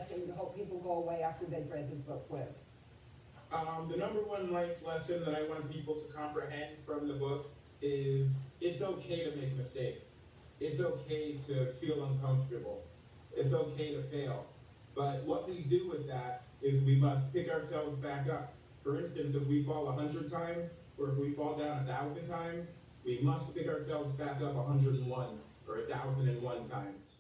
lesson you hope people go away after they've read the book with? The number one life lesson that I want people to comprehend from the book is it's okay to make mistakes. It's okay to feel uncomfortable. It's okay to fail. But what we do with that is we must pick ourselves back up. For instance, if we fall 100 times, or if we fall down 1,000 times, we must pick ourselves back up 101 or 1,001 times.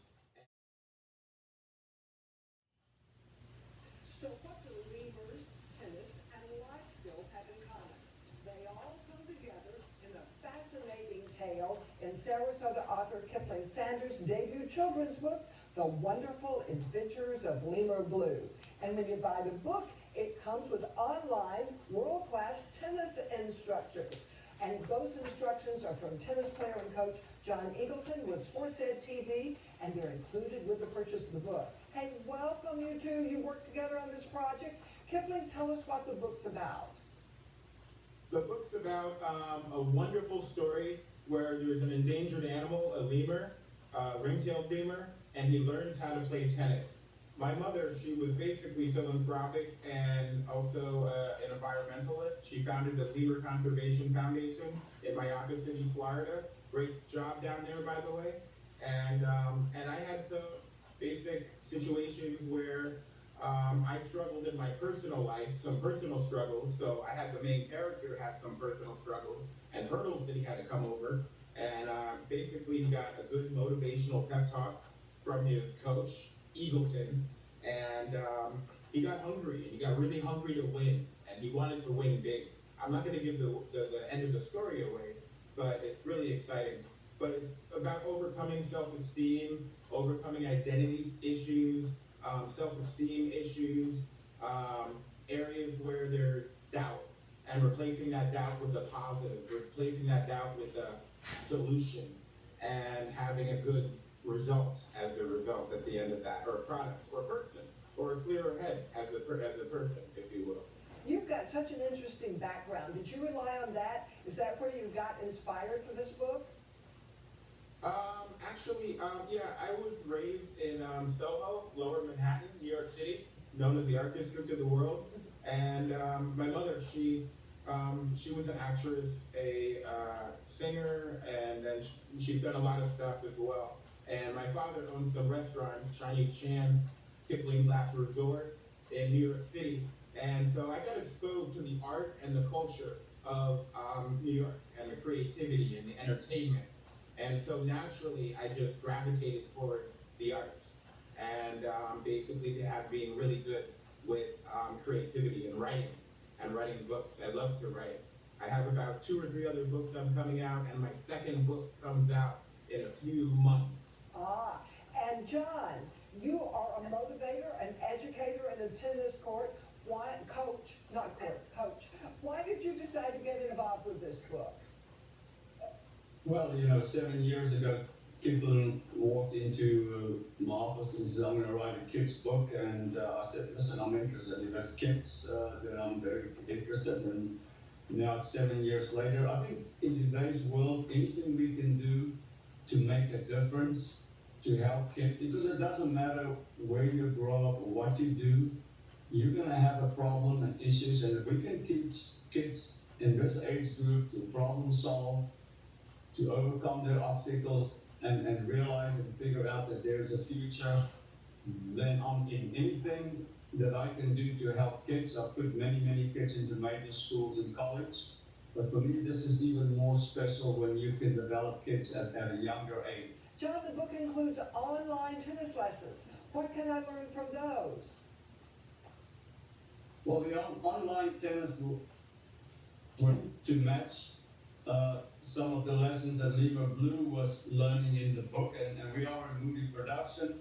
So what do lemurs, tennis, and life skills have in common? They all come together in a fascinating tale in Sarasota author Kipling Sanders' debut children's book, The Wonderful Adventures of Lemur Blue. And when you buy the book, it comes with online world-class tennis instructors. And those instructions are from tennis player and coach John Eagleton with Sports Ed TV, and they're included with the purchase of the book. Hey, welcome you two. You worked together on this project. Kipling, tell us what the book's about. The book's about a wonderful story where there's an endangered animal, a lemur, ring-tailed lemur, and he learns how to play tennis. My mother, she was basically philanthropic and also an environmentalist. She founded the Lemur Conservation Foundation in Miami, Florida. Great job down there, by the way. And I had some basic situations where I struggled in my personal life, some personal struggles. So I had the main character have some personal struggles and hurdles that he had to come over. And basically, he got a good motivational pep talk from his coach, Eagleton, and he got hungry, and he got really hungry to win, and he wanted to win big. I'm not going to give the end of the story away, but it's really exciting. But it's about overcoming self-esteem, overcoming identity issues, self-esteem issues, areas where there's doubt, and replacing that doubt with a positive, replacing that doubt with a solution, and having a good result as a result at the end of that, or a product, or a person, or a clearer head as a person, if you will. You've got such an interesting background. Did you rely on that? Is that where you got inspired for this book? Actually, yeah, I was raised in Soho, Lower Manhattan, New York City, known as the art district of the world. And my mother, she was an actress, a singer, and then she's done a lot of stuff as well. And my father owned some restaurants, Chinese Chan's, Kipling's Last Resort in New York City. And so I got exposed to the art and the culture of New York, and the creativity and the entertainment. And so naturally, I just gravitated toward the arts, and basically being really good with creativity and writing books. I love to write. I have about 2 or 3 other books I'm coming out, and my second book comes out in a few months. And John, you are a motivator, an educator, and a tennis coach. Why did you decide to get involved with this book? Well, 7 years ago, Kipling walked into my office and said, I'm going to write a kid's book. And I said, listen, I'm interested. If it's kids, then I'm very interested. And now, 7 years later, I think in today's world, anything we can do to make a difference, to help kids, because it doesn't matter where you grow up or what you do, you're going to have a problem and issues. And if we can teach kids in this age group to problem solve, to overcome their obstacles, and realize and figure out that there's a future, then I'm in anything that I can do to help kids. I've put many, many kids into major schools and college. But for me, this is even more special when you can develop kids at a younger age. John, the book includes online tennis lessons. What can I learn from those? Well, the online tennis were to match some of the lessons that Lemur Blue was learning in the book, and we are in movie production,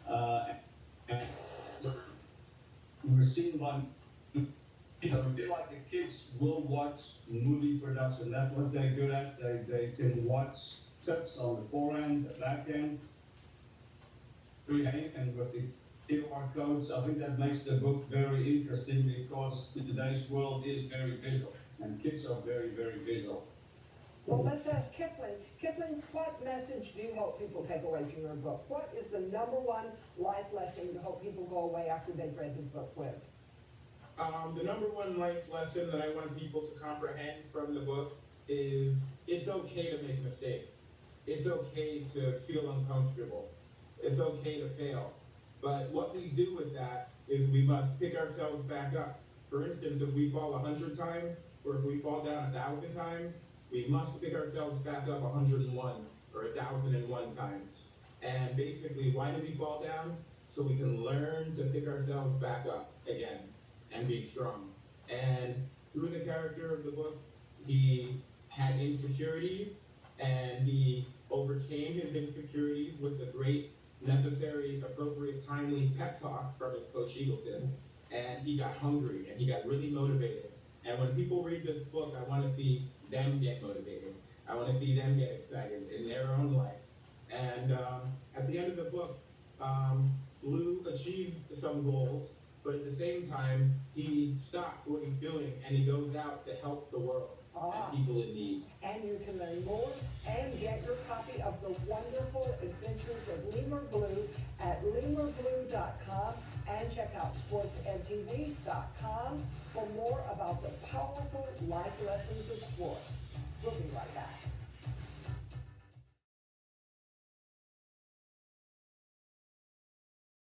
and we're seen by, we feel like the kids will watch movie production. That's what they're good at. They can watch tips on the forehand, the backhand, and with the QR codes. I think that makes the book very interesting, because today's world is very visual, and kids are very, very visual. Well, let's ask Kipling. Kipling, what message do you hope people take away from your book? What is the number one life lesson you hope people go away after they've read the book with? The number one life lesson that I want people to comprehend from the book is it's okay to make mistakes. It's okay to feel uncomfortable. It's okay to fail. But what we do with that is we must pick ourselves back up. For instance, if we fall 100 times, or if we fall down 1,000 times, we must pick ourselves back up 101 or 1,001 times. And basically, why do we fall down? So we can learn to pick ourselves back up again and be strong. And through the character of the book, he had insecurities, and he overcame his insecurities with a great, necessary, appropriate, timely pep talk from his coach Eagleton. And he got hungry, and he got really motivated. And when people read this book, I want to see them get motivated. I want to see them get excited in their own life. And at the end of the book, Blue achieves some goals, but at the same time, he stops what he's doing and he goes out to help the world and people in need. And you can learn more and get your copy of The Wonderful Adventures of Lemur Blue at lemurblue.com, and check out sportsmtv.com for more about the powerful life lessons of sports. We'll be right back.